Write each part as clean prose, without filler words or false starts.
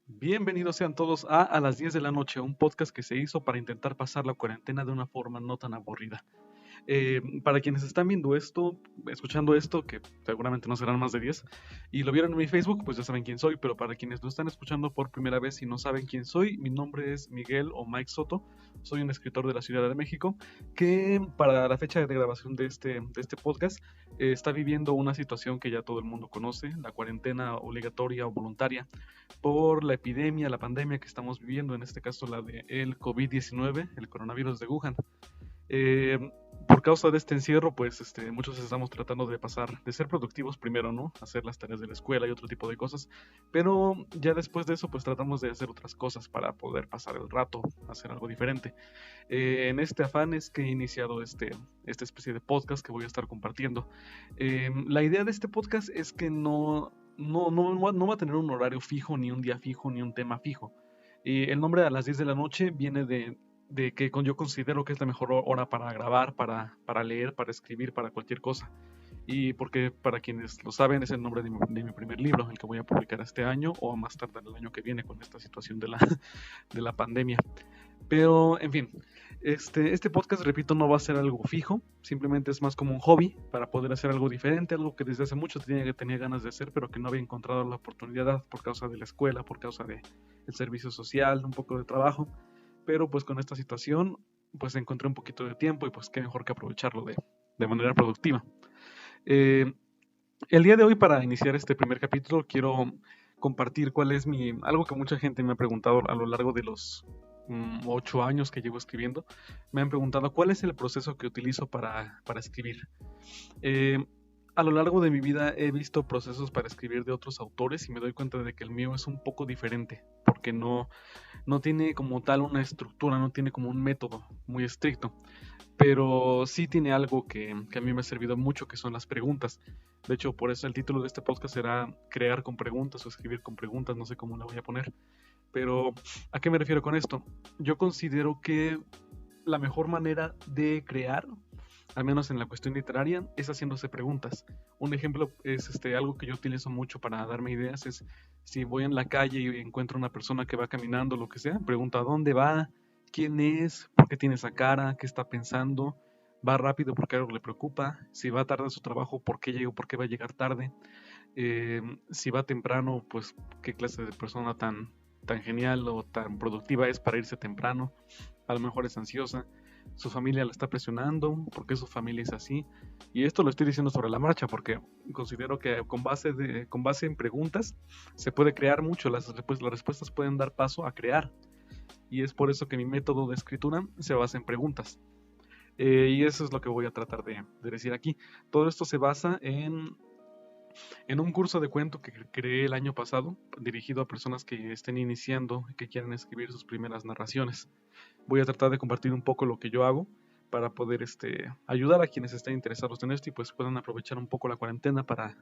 Bienvenidos sean todos a las 10 de la noche, un podcast que se hizo para intentar pasar la cuarentena de una forma no tan aburrida. Para quienes están viendo esto, escuchando esto, que seguramente no serán más de 10, y lo vieron en mi Facebook, pues ya saben quién soy, pero para quienes lo están escuchando por primera vez y no saben quién soy, mi nombre es Miguel o Mike Soto, soy un escritor de la Ciudad de México, que para la fecha de grabación de este podcast está viviendo una situación que ya todo el mundo conoce, la cuarentena obligatoria o voluntaria, por la epidemia, la pandemia que estamos viviendo, en este caso la del COVID-19, el coronavirus de Wuhan. Eh, por causa de este encierro, pues muchos estamos tratando de pasar, de ser productivos primero, ¿no? Hacer las tareas de la escuela y otro tipo de cosas. Pero ya después de eso, pues tratamos de hacer otras cosas para poder pasar el rato, hacer algo diferente. En este afán es que he iniciado esta especie de podcast que voy a estar compartiendo. La idea de este podcast es que no va a tener un horario fijo, ni un día fijo, ni un tema fijo. El nombre a las 10 de la noche viene de que yo considero que es la mejor hora para grabar, para leer, para escribir, para cualquier cosa. Y porque para quienes lo saben es el nombre de mi primer libro, el que voy a publicar este año o más tarde el año que viene con esta situación de la pandemia. Pero, en fin, este podcast, repito, no va a ser algo fijo, simplemente es más como un hobby para poder hacer algo diferente, algo que desde hace mucho tenía ganas de hacer, pero que no había encontrado la oportunidad por causa de la escuela, por causa del servicio social, un poco de trabajo. Pero pues con esta situación, pues encontré un poquito de tiempo y pues qué mejor que aprovecharlo de manera productiva. Eh, el día de hoy, para iniciar este primer capítulo, quiero compartir cuál es algo que mucha gente me ha preguntado a lo largo de los 8 años que llevo escribiendo. Me han preguntado cuál es el proceso que utilizo para escribir. Eh, a lo largo de mi vida he visto procesos para escribir de otros autores y me doy cuenta de que el mío es un poco diferente, porque no tiene como tal una estructura, no tiene como un método muy estricto, pero sí tiene algo que a mí me ha servido mucho, que son las preguntas. De hecho, por eso el título de este podcast será Crear con preguntas o escribir con preguntas, no sé cómo la voy a poner. Pero, ¿a qué me refiero con esto? Yo considero que la mejor manera de crear, al menos en la cuestión literaria, es haciéndose preguntas. Un ejemplo es algo que yo utilizo mucho para darme ideas, es si voy en la calle y encuentro una persona que va caminando, lo que sea, pregunto a dónde va, quién es, por qué tiene esa cara, qué está pensando, va rápido porque algo le preocupa, si va tarde a su trabajo, por qué llega, por qué va a llegar tarde, si va temprano, pues qué clase de persona tan genial o tan productiva es para irse temprano, a lo mejor es ansiosa, su familia la está presionando, por qué su familia es así, y esto lo estoy diciendo sobre la marcha porque considero que con base en preguntas se puede crear mucho, las respuestas pueden dar paso a crear, y es por eso que mi método de escritura se basa en preguntas. Y eso es lo que voy a tratar de decir aquí. Todo esto se basa en un curso de cuento que creé el año pasado, dirigido a personas que estén iniciando y que quieran escribir sus primeras narraciones. Voy a tratar de compartir un poco lo que yo hago para poder ayudar a quienes estén interesados en esto y pues puedan aprovechar un poco la cuarentena para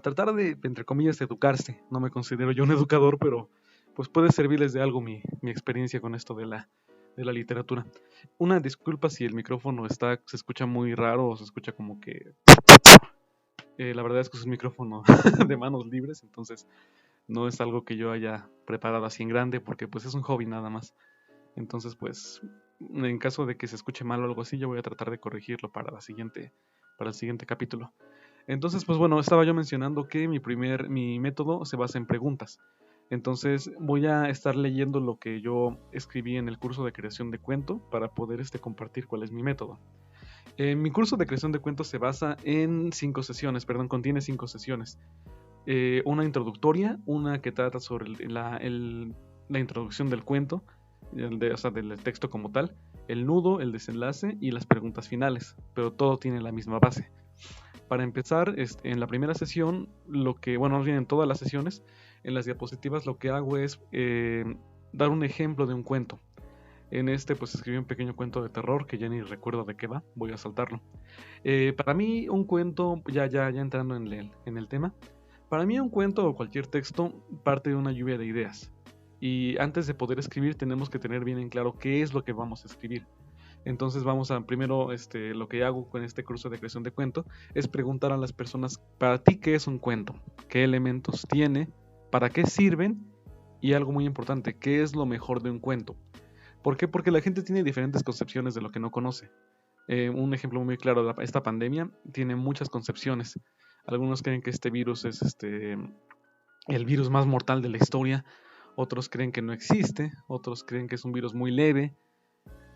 tratar de, entre comillas, educarse. No me considero yo un educador, pero pues puede servirles de algo mi experiencia con esto de la literatura. Una disculpa si el micrófono se escucha muy raro o se escucha como que... la verdad es que es un micrófono de manos libres, entonces no es algo que yo haya preparado así en grande porque pues es un hobby nada más. Entonces pues en caso de que se escuche mal o algo así, yo voy a tratar de corregirlo para el siguiente capítulo. Entonces pues bueno, estaba yo mencionando que mi método se basa en preguntas. Entonces voy a estar leyendo lo que yo escribí en el curso de creación de cuento para poder compartir cuál es mi método. Mi curso de creación de cuentos se basa en 5 sesiones, perdón, contiene 5 sesiones. Una introductoria, una que trata sobre la introducción del cuento, o sea, del texto como tal, el nudo, el desenlace y las preguntas finales, pero todo tiene la misma base. Para empezar, en la primera sesión, bueno, más bien en todas las sesiones, en las diapositivas lo que hago es dar un ejemplo de un cuento. En pues escribí un pequeño cuento de terror que ya ni recuerdo de qué va, voy a saltarlo. Para mí un cuento, ya entrando en el tema, para mí un cuento o cualquier texto parte de una lluvia de ideas. Y antes de poder escribir tenemos que tener bien en claro qué es lo que vamos a escribir. Entonces vamos a, primero, lo que hago con este curso de creación de cuento es preguntar a las personas, para ti, ¿qué es un cuento? ¿Qué elementos tiene? ¿Para qué sirven? Y algo muy importante, ¿qué es lo mejor de un cuento? ¿Por qué? Porque la gente tiene diferentes concepciones de lo que no conoce. Un ejemplo muy claro de esta pandemia tiene muchas concepciones. Algunos creen que este virus es el virus más mortal de la historia, otros creen que no existe, otros creen que es un virus muy leve,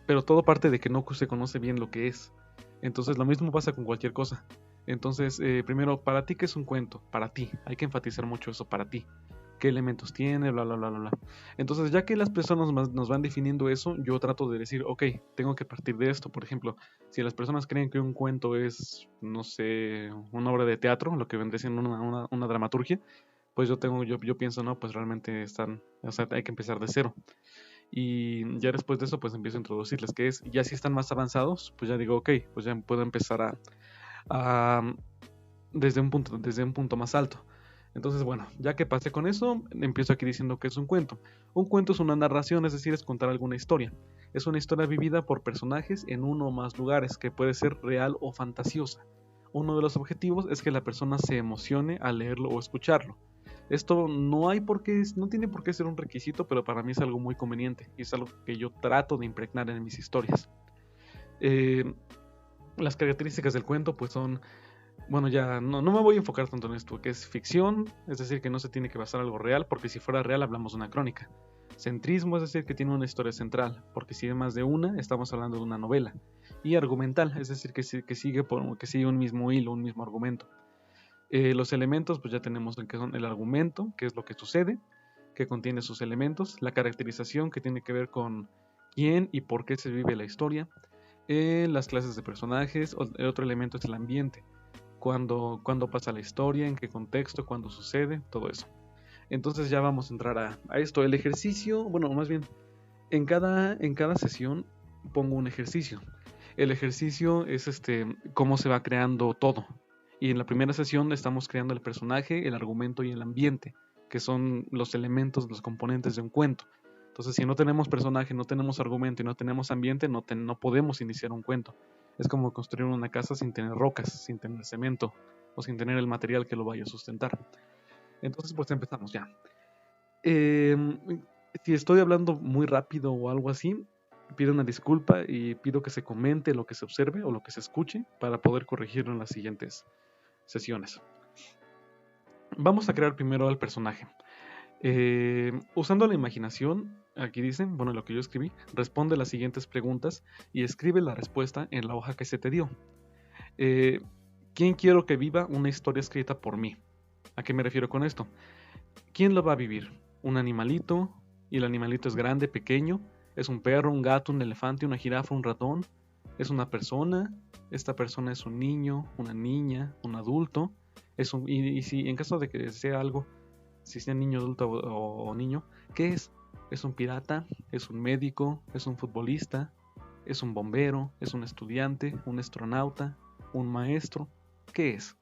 pero todo parte de que no se conoce bien lo que es. Entonces lo mismo pasa con cualquier cosa. Entonces, primero, ¿para ti qué es un cuento? Para ti, hay que enfatizar mucho eso, para ti. ¿Qué elementos tiene? Bla, bla, bla, bla, bla. Entonces, ya que las personas nos van definiendo eso, yo trato de decir, ok, tengo que partir de esto. Por ejemplo, si las personas creen que un cuento es, no sé, una obra de teatro, lo que vendría siendo una dramaturgia, pues yo pienso, no, pues realmente están, o sea, hay que empezar de cero. Y ya después de eso, pues empiezo a introducirles qué es. Ya si están más avanzados, pues ya digo, ok, pues ya puedo empezar a desde un punto más alto. Entonces, bueno, ya que pasé con eso, empiezo aquí diciendo que es un cuento. Un cuento es una narración, es decir, es contar alguna historia. Es una historia vivida por personajes en uno o más lugares, que puede ser real o fantasiosa. Uno de los objetivos es que la persona se emocione al leerlo o escucharlo. Esto no tiene por qué ser un requisito, pero para mí es algo muy conveniente y es algo que yo trato de impregnar en mis historias. Eh, las características del cuento pues son, bueno, ya no me voy a enfocar tanto en esto, que es ficción, es decir, que no se tiene que basar en algo real, porque si fuera real hablamos de una crónica. Centrismo, es decir, que tiene una historia central, porque si hay más de una, estamos hablando de una novela. Y argumental, es decir, que sigue un mismo hilo, un mismo argumento. Los elementos, pues ya tenemos que son el argumento, que es lo que sucede, que contiene sus elementos, la caracterización, que tiene que ver con quién y por qué se vive la historia, las clases de personajes, el otro elemento es el ambiente, cuándo pasa la historia, en qué contexto, cuándo sucede, todo eso. Entonces ya vamos a entrar a esto. El ejercicio, bueno, más bien, en cada sesión pongo un ejercicio. El ejercicio es cómo se va creando todo. Y en la primera sesión estamos creando el personaje, el argumento y el ambiente, que son los elementos, los componentes de un cuento. Entonces, si no tenemos personaje, no tenemos argumento y no tenemos ambiente, no podemos iniciar un cuento. Es como construir una casa sin tener rocas, sin tener cemento o sin tener el material que lo vaya a sustentar. Entonces, pues empezamos ya. Si estoy hablando muy rápido o algo así, pido una disculpa y pido que se comente lo que se observe o lo que se escuche para poder corregirlo en las siguientes sesiones. Vamos a crear primero al personaje. Usando la imaginación, aquí dicen, bueno, lo que yo escribí, responde las siguientes preguntas y escribe la respuesta en la hoja que se te dio. ¿Quién quiero que viva una historia escrita por mí? ¿A qué me refiero con esto? ¿Quién lo va a vivir? ¿Un animalito? ¿Y el animalito es grande, pequeño? ¿Es un perro, un gato, un elefante, una jirafa, un ratón? ¿Es una persona? ¿Esta persona es un niño, una niña, un adulto? Y si en caso de que sea algo, si sea niño, adulto o niño, ¿qué es? ¿Es un pirata? ¿Es un médico? ¿Es un futbolista? ¿Es un bombero? ¿Es un estudiante? ¿Un astronauta? ¿Un maestro? ¿Qué es?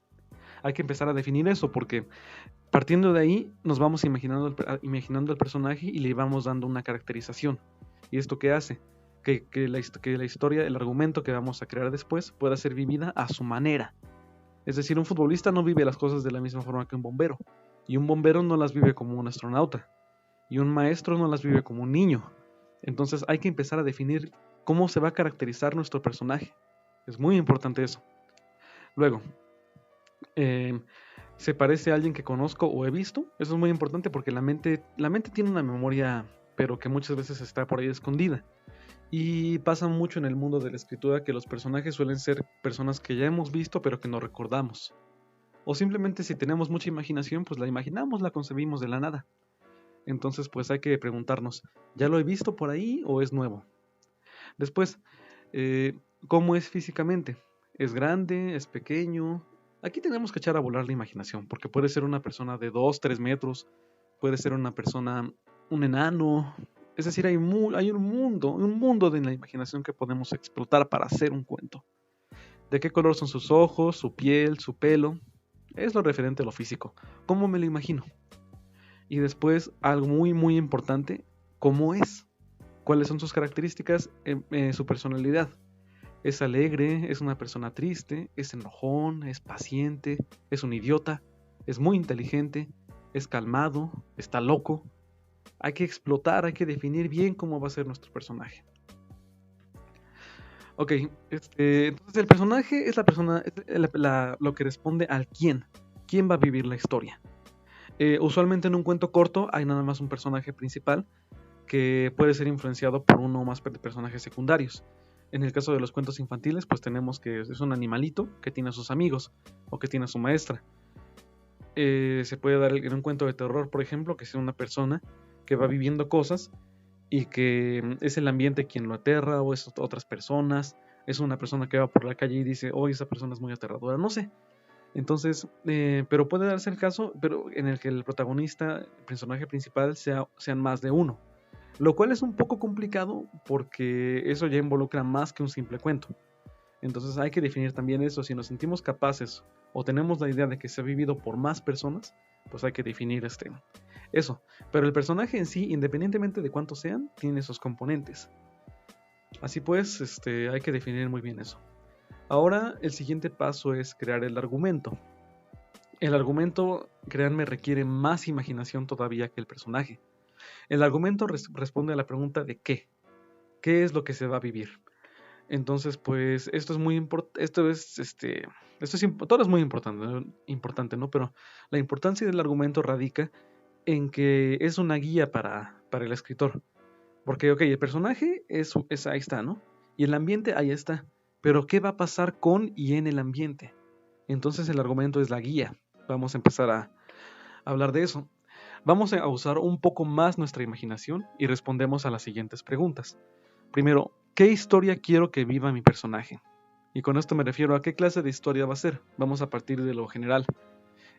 Hay que empezar a definir eso porque partiendo de ahí nos vamos imaginando el personaje y le vamos dando una caracterización. ¿Y esto qué hace? Que la historia, el argumento que vamos a crear después pueda ser vivida a su manera. Es decir, un futbolista no vive las cosas de la misma forma que un bombero. Y un bombero no las vive como un astronauta. Y un maestro no las vive como un niño. Entonces hay que empezar a definir cómo se va a caracterizar nuestro personaje. Es muy importante eso. Luego, ¿se parece a alguien que conozco o he visto? Eso es muy importante porque la mente tiene una memoria, pero que muchas veces está por ahí escondida. Y pasa mucho en el mundo de la escritura que los personajes suelen ser personas que ya hemos visto pero que no recordamos. O simplemente si tenemos mucha imaginación, pues la imaginamos, la concebimos de la nada. Entonces pues hay que preguntarnos, ¿ya lo he visto por ahí o es nuevo? Después, ¿cómo es físicamente? ¿Es grande? ¿Es pequeño? Aquí tenemos que echar a volar la imaginación, porque puede ser una persona de 2, 3 metros, puede ser una persona, un enano. Es decir, hay un mundo de la imaginación que podemos explotar para hacer un cuento. ¿De qué color son sus ojos, su piel, su pelo? Es lo referente a lo físico. ¿Cómo me lo imagino? Y después, algo muy, muy importante, ¿cómo es? ¿Cuáles son sus características, su personalidad? ¿Es alegre? ¿Es una persona triste? ¿Es enojón? ¿Es paciente? ¿Es un idiota? ¿Es muy inteligente? ¿Es calmado? ¿Está loco? Hay que explotar, hay que definir bien cómo va a ser nuestro personaje. Ok, entonces el personaje es la persona, lo que responde al quién. ¿Quién va a vivir la historia? Usualmente en un cuento corto hay nada más un personaje principal que puede ser influenciado por uno o más personajes secundarios. En el caso de los cuentos infantiles, pues tenemos que es un animalito que tiene a sus amigos o que tiene a su maestra. Se puede dar en un cuento de terror, por ejemplo, que sea una persona que va viviendo cosas y que es el ambiente quien lo aterra o es otras personas. Es una persona que va por la calle y dice, oh, esa persona es muy aterradora, no sé. Entonces, pero puede darse el caso, pero en el que el protagonista, el personaje principal, sean más de uno. Lo cual es un poco complicado porque eso ya involucra más que un simple cuento. Entonces hay que definir también eso. Si nos sentimos capaces o tenemos la idea de que se ha vivido por más personas, pues hay que definir eso. Pero el personaje en sí, independientemente de cuántos sean, tiene esos componentes. Así pues, hay que definir muy bien eso. Ahora el siguiente paso es crear el argumento. El argumento, créanme, requiere más imaginación todavía que el personaje. El argumento responde a la pregunta de qué. ¿Qué es lo que se va a vivir? Entonces, pues, esto es muy importante. Todo es muy importante, ¿no? Pero la importancia del argumento radica en que es una guía para el escritor. Porque, ok, el personaje es ahí está, ¿no? Y el ambiente ahí está. Pero, ¿qué va a pasar con y en el ambiente? Entonces, el argumento es la guía. Vamos a empezar a hablar de eso. Vamos a usar un poco más nuestra imaginación y respondemos a las siguientes preguntas. Primero, ¿qué historia quiero que viva mi personaje? Y con esto me refiero a qué clase de historia va a ser. Vamos a partir de lo general.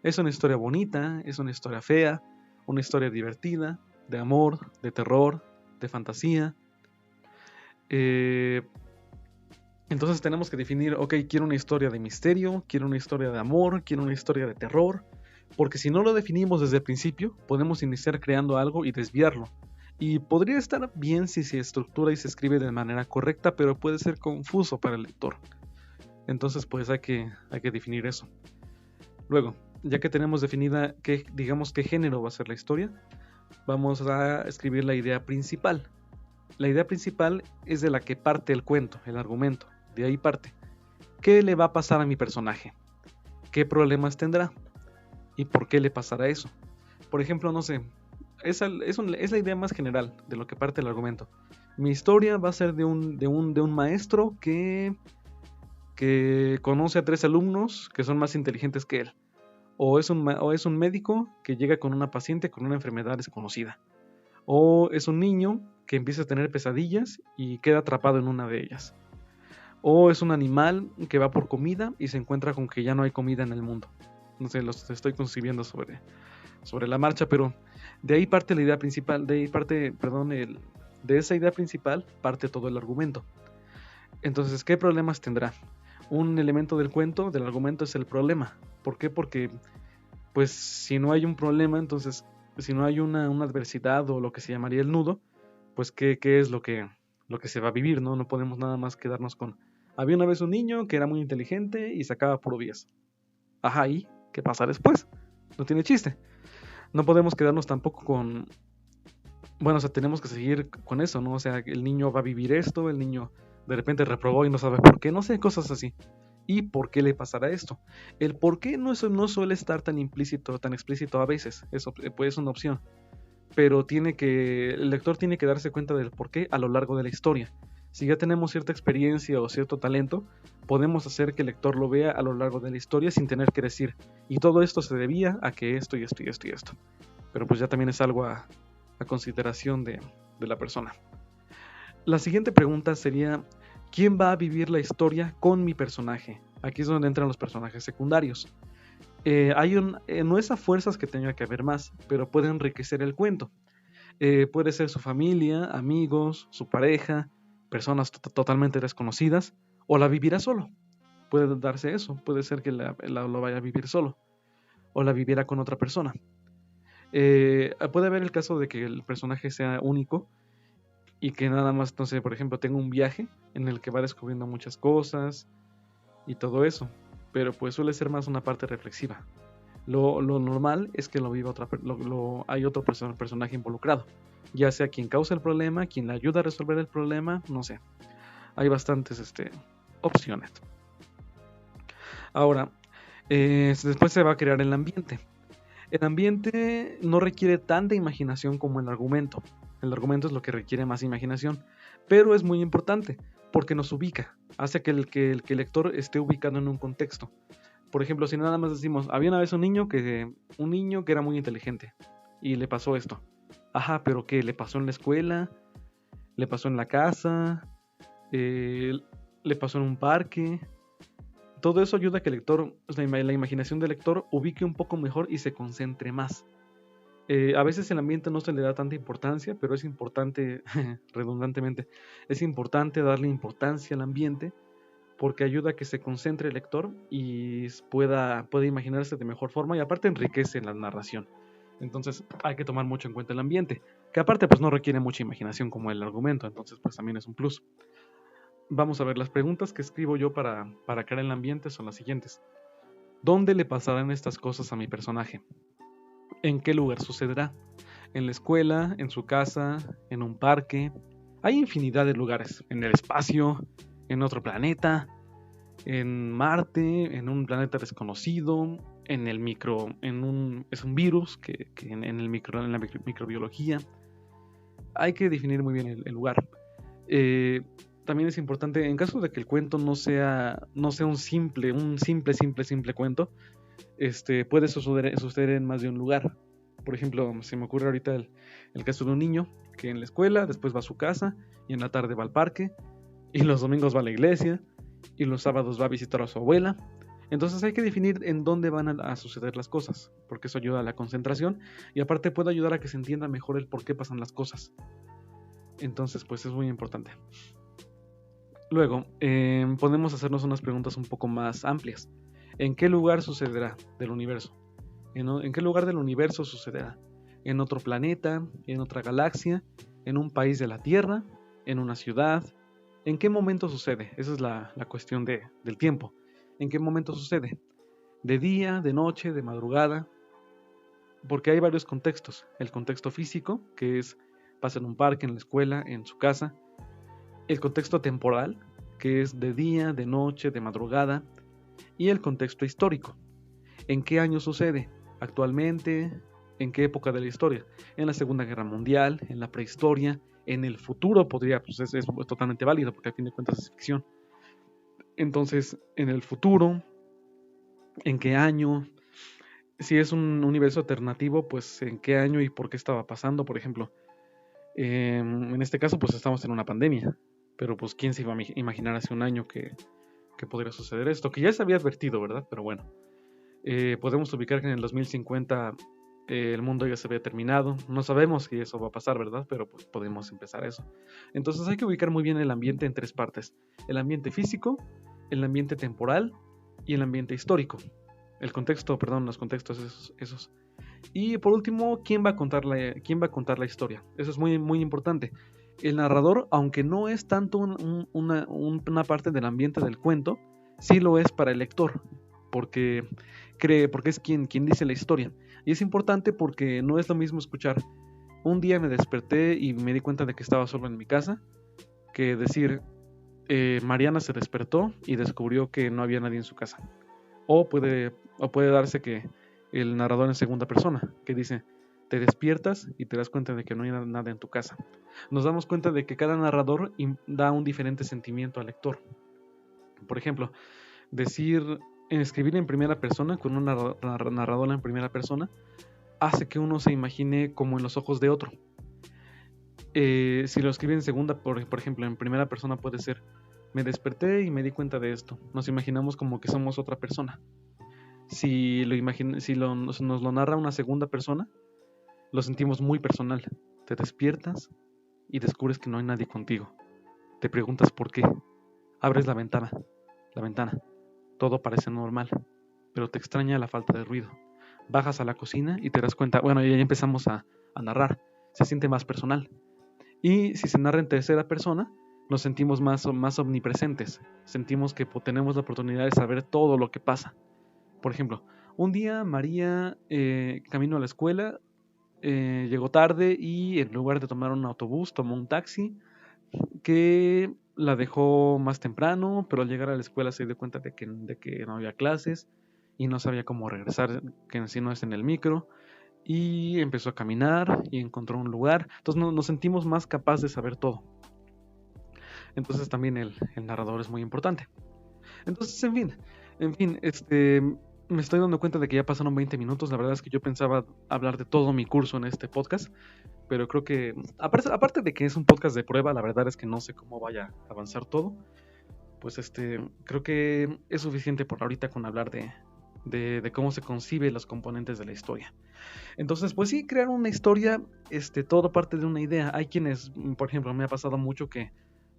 ¿Es una historia bonita? ¿Es una historia fea? ¿Una historia divertida? ¿De amor? ¿De terror? ¿De fantasía? Entonces tenemos que definir, ok, quiero una historia de misterio, quiero una historia de amor, quiero una historia de terror. Porque si no lo definimos desde el principio, podemos iniciar creando algo y desviarlo. Y podría estar bien si se estructura y se escribe de manera correcta, pero puede ser confuso para el lector. Entonces, pues hay que definir eso. Luego, ya que tenemos definida qué género va a ser la historia, vamos a escribir la idea principal. La idea principal es de la que parte el cuento, el argumento. De ahí parte. ¿Qué le va a pasar a mi personaje? ¿Qué problemas tendrá? ¿Y por qué le pasará eso? Por ejemplo, no sé, es la idea más general de lo que parte el argumento. Mi historia va a ser de un maestro que conoce a 3 alumnos que son más inteligentes que él. O es un médico que llega con una paciente con una enfermedad desconocida. O es un niño que empieza a tener pesadillas y queda atrapado en una de ellas. O es un animal que va por comida y se encuentra con que ya no hay comida en el mundo. No sé, los estoy concibiendo sobre la marcha, pero de ahí parte la idea principal, de esa idea principal parte todo el argumento. Entonces, ¿qué problemas tendrá? Un elemento del cuento, del argumento, es el problema. ¿Por qué? Porque, pues, si no hay un problema, entonces, si no hay una adversidad o lo que se llamaría el nudo, pues, ¿qué es lo que se va a vivir, ¿no? No podemos nada más quedarnos con... Había una vez un niño que era muy inteligente y sacaba puro 10. Ajá, ¿y qué pasa después? No tiene chiste. No podemos quedarnos tampoco con... Bueno, o sea, tenemos que seguir con eso, ¿no? O sea, el niño va a vivir esto, el niño de repente reprobó y no sabe por qué, no sé, cosas así. ¿Y por qué le pasará esto? El por qué no suele estar tan implícito, tan explícito a veces, eso pues es una opción. Pero el lector tiene que darse cuenta del por qué a lo largo de la historia. Si ya tenemos cierta experiencia o cierto talento, podemos hacer que el lector lo vea a lo largo de la historia sin tener que decir, y todo esto se debía a que esto y esto y esto y esto. Pero pues ya también es algo a consideración de la persona. La siguiente pregunta sería, ¿quién va a vivir la historia con mi personaje? Aquí es donde entran los personajes secundarios. No es a fuerzas que tenga que haber más, pero puede enriquecer el cuento. Puede ser su familia, amigos, su pareja, personas totalmente desconocidas, o la vivirá solo. Puede darse eso, puede ser que lo vaya a vivir solo, o la viviera con otra persona. Puede haber el caso de que el personaje sea único y que nada más, no sé, por ejemplo, tenga un viaje en el que va descubriendo muchas cosas y todo eso, pero pues suele ser más una parte reflexiva. Lo normal es que lo viva hay otro personaje involucrado, ya sea quien causa el problema, quien le ayuda a resolver el problema, no sé. Hay bastantes opciones. Ahora, después se va a crear el ambiente. El ambiente no requiere tanta imaginación como el argumento. El argumento es lo que requiere más imaginación, pero es muy importante porque nos ubica, hace que el lector esté ubicado en un contexto. Por ejemplo, si nada más decimos, había una vez un niño que era muy inteligente y le pasó esto. Ajá, pero ¿qué? ¿Le pasó en la escuela? ¿Le pasó en la casa? ¿Le pasó en un parque? Todo eso ayuda a que el lector, la imaginación del lector ubique un poco mejor y se concentre más. A veces el ambiente no se le da tanta importancia, pero es importante, redundantemente, es importante darle importancia al ambiente porque ayuda a que se concentre el lector y pueda imaginarse de mejor forma y aparte enriquece la narración. Entonces hay que tomar mucho en cuenta el ambiente, que aparte pues no requiere mucha imaginación como el argumento, entonces pues también es un plus. Vamos a ver, las preguntas que escribo yo para crear el ambiente son las siguientes. ¿Dónde le pasarán estas cosas a mi personaje? ¿En qué lugar sucederá? ¿En la escuela? ¿En su casa? ¿En un parque? Hay infinidad de lugares. ¿En el espacio? ¿En otro planeta? ¿En Marte? ¿En un planeta desconocido? ¿En el es un virus que en la microbiología? Hay que definir muy bien el lugar. También es importante, en caso de que el cuento no sea un simple cuento, puede suceder en más de un lugar. Por ejemplo, se me ocurre ahorita el caso de un niño que en la escuela, después va a su casa y en la tarde va al parque y los domingos va a la iglesia y los sábados va a visitar a su abuela. Entonces hay que definir en dónde van a suceder las cosas, porque eso ayuda a la concentración y aparte puede ayudar a que se entienda mejor el por qué pasan las cosas. Entonces pues es muy importante. Luego, podemos hacernos unas preguntas un poco más amplias. ¿En qué lugar sucederá del universo? ¿En qué lugar del universo sucederá? ¿En otro planeta? ¿En otra galaxia? ¿En un país de la Tierra? ¿En una ciudad? ¿En qué momento sucede? Esa es la cuestión del tiempo. ¿En qué momento sucede? ¿De día, de noche, de madrugada? Porque hay varios contextos. El contexto físico, que pasa en un parque, en la escuela, en su casa. El contexto temporal, que es de día, de noche, de madrugada. Y el contexto histórico. ¿En qué año sucede? ¿Actualmente? ¿En qué época de la historia? ¿En la Segunda Guerra Mundial? ¿En la prehistoria? ¿En el futuro? Pues es totalmente válido porque al fin de cuentas es ficción. Entonces, ¿en el futuro? ¿En qué año? Si es un universo alternativo, pues ¿en qué año y por qué estaba pasando? Por ejemplo, en este caso pues estamos en una pandemia, pero pues ¿quién se iba a imaginar hace un año que podría suceder esto? Que ya se había advertido, ¿verdad? Pero bueno. Podemos ubicar que en el 2050 el mundo ya se había terminado. No sabemos si eso va a pasar, ¿verdad? Pero pues podemos empezar eso. Entonces hay que ubicar muy bien el ambiente en tres partes. El ambiente físico, el ambiente temporal y el ambiente histórico. Los contextos esos. Y por último, ¿quién va a contar la historia? Eso es muy, muy importante. El narrador, aunque no es tanto una parte del ambiente del cuento, sí lo es para el lector. Porque es quien dice la historia. Y es importante porque no es lo mismo escuchar un día me desperté y me di cuenta de que estaba solo en mi casa, que decir Mariana se despertó y descubrió que no había nadie en su casa. O puede darse que el narrador en segunda persona, que dice te despiertas y te das cuenta de que no hay nada en tu casa. Nos damos cuenta de que cada narrador da un diferente sentimiento al lector. Por ejemplo, escribir en primera persona con una narradora en primera persona hace que uno se imagine como en los ojos de otro. Si lo escribe en segunda, por ejemplo, en primera persona puede ser me desperté y me di cuenta de esto. Nos imaginamos como que somos otra persona. Si nos lo narra una segunda persona, lo sentimos muy personal. Te despiertas y descubres que no hay nadie contigo. Te preguntas por qué. Abres la ventana. Todo parece normal, pero te extraña la falta de ruido. Bajas a la cocina y te das cuenta, bueno, ya empezamos a narrar. Se siente más personal. Y si se narra en tercera persona, nos sentimos más omnipresentes. Sentimos que tenemos la oportunidad de saber todo lo que pasa. Por ejemplo, Un día María, camino a la escuela, llegó tarde y en lugar de tomar un autobús tomó un taxi que la dejó más temprano, pero al llegar a la escuela se dio cuenta de que no había clases y no sabía cómo regresar, que si no es en el micro, y empezó a caminar y encontró un lugar. Entonces nos sentimos más capaces de saber todo. Entonces también el narrador es muy importante. Entonces, en fin, me estoy dando cuenta de que ya pasaron 20 minutos. La verdad es que yo pensaba hablar de todo mi curso en este podcast, pero creo que, aparte de que es un podcast de prueba, la verdad es que no sé cómo vaya a avanzar todo. Pues creo que es suficiente por ahorita con hablar de cómo se conciben los componentes de la historia. Entonces, pues sí, crear una historia, todo parte de una idea. Hay quienes, por ejemplo, me ha pasado mucho que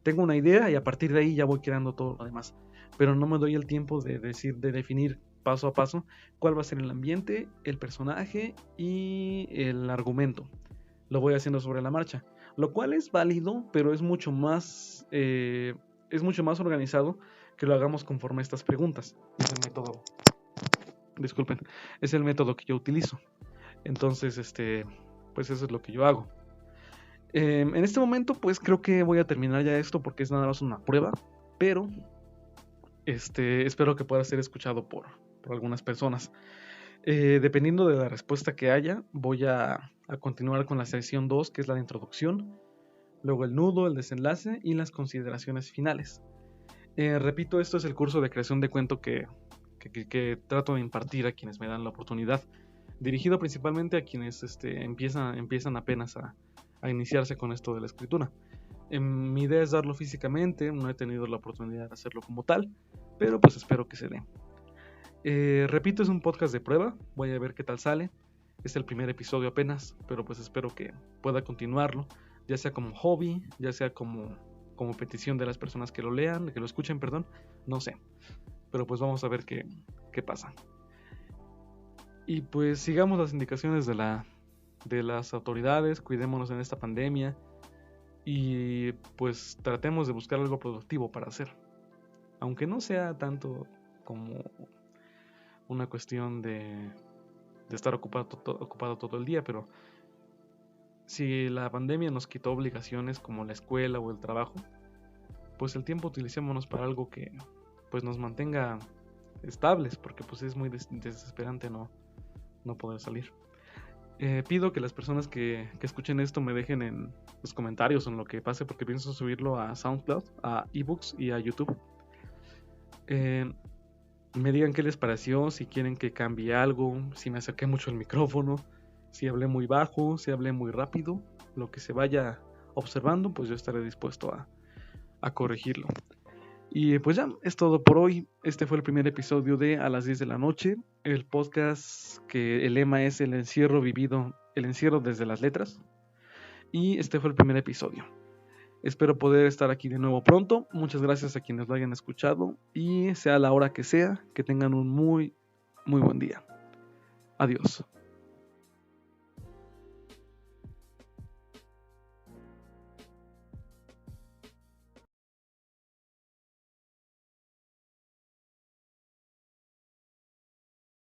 tengo una idea y a partir de ahí ya voy creando todo lo demás, pero no me doy el tiempo de definir paso a paso cuál va a ser el ambiente, el personaje y el argumento. Lo voy haciendo sobre la marcha, lo cual es válido, pero es mucho más organizado que lo hagamos conforme a estas preguntas. Es el método, disculpen, es el método que yo utilizo. Entonces, pues eso es lo que yo hago. En este momento, pues creo que voy a terminar ya esto porque es nada más una prueba, pero espero que pueda ser escuchado por algunas personas. Dependiendo de la respuesta que haya, voy a continuar con la sección 2, que es la de introducción, luego el nudo, el desenlace y las consideraciones finales. Repito, esto es el curso de creación de cuento que trato de impartir a quienes me dan la oportunidad, dirigido principalmente a quienes empiezan apenas a iniciarse con esto de la escritura. Mi idea es darlo físicamente, no he tenido la oportunidad de hacerlo como tal, pero pues espero que se dé. Repito, es un podcast de prueba, voy a ver qué tal sale. Es el primer episodio apenas, pero pues espero que pueda continuarlo, ya sea como hobby, ya sea como petición de las personas que lo lean, que lo escuchen, perdón, no sé. Pero pues vamos a ver qué pasa. Y pues sigamos las indicaciones de las autoridades, cuidémonos en esta pandemia y pues tratemos de buscar algo productivo para hacer. Aunque no sea tanto como una cuestión de estar ocupado todo el día, pero si la pandemia nos quitó obligaciones como la escuela o el trabajo, pues el tiempo utilicémonos para algo que pues nos mantenga estables, porque pues es muy desesperante no poder salir. Pido que las personas que escuchen esto me dejen en los comentarios en lo que pase, porque pienso subirlo a SoundCloud, a eBooks y a YouTube. Me digan qué les pareció, si quieren que cambie algo, si me acerqué mucho al micrófono, si hablé muy bajo, si hablé muy rápido. Lo que se vaya observando, pues yo estaré dispuesto a corregirlo. Y pues ya, es todo por hoy. Este fue el primer episodio de A las 10 de la noche, el podcast que el lema es el encierro vivido, el encierro desde las letras. Y este fue el primer episodio. Espero poder estar aquí de nuevo pronto. Muchas gracias a quienes lo hayan escuchado y sea la hora que sea, que tengan un muy, muy buen día. Adiós.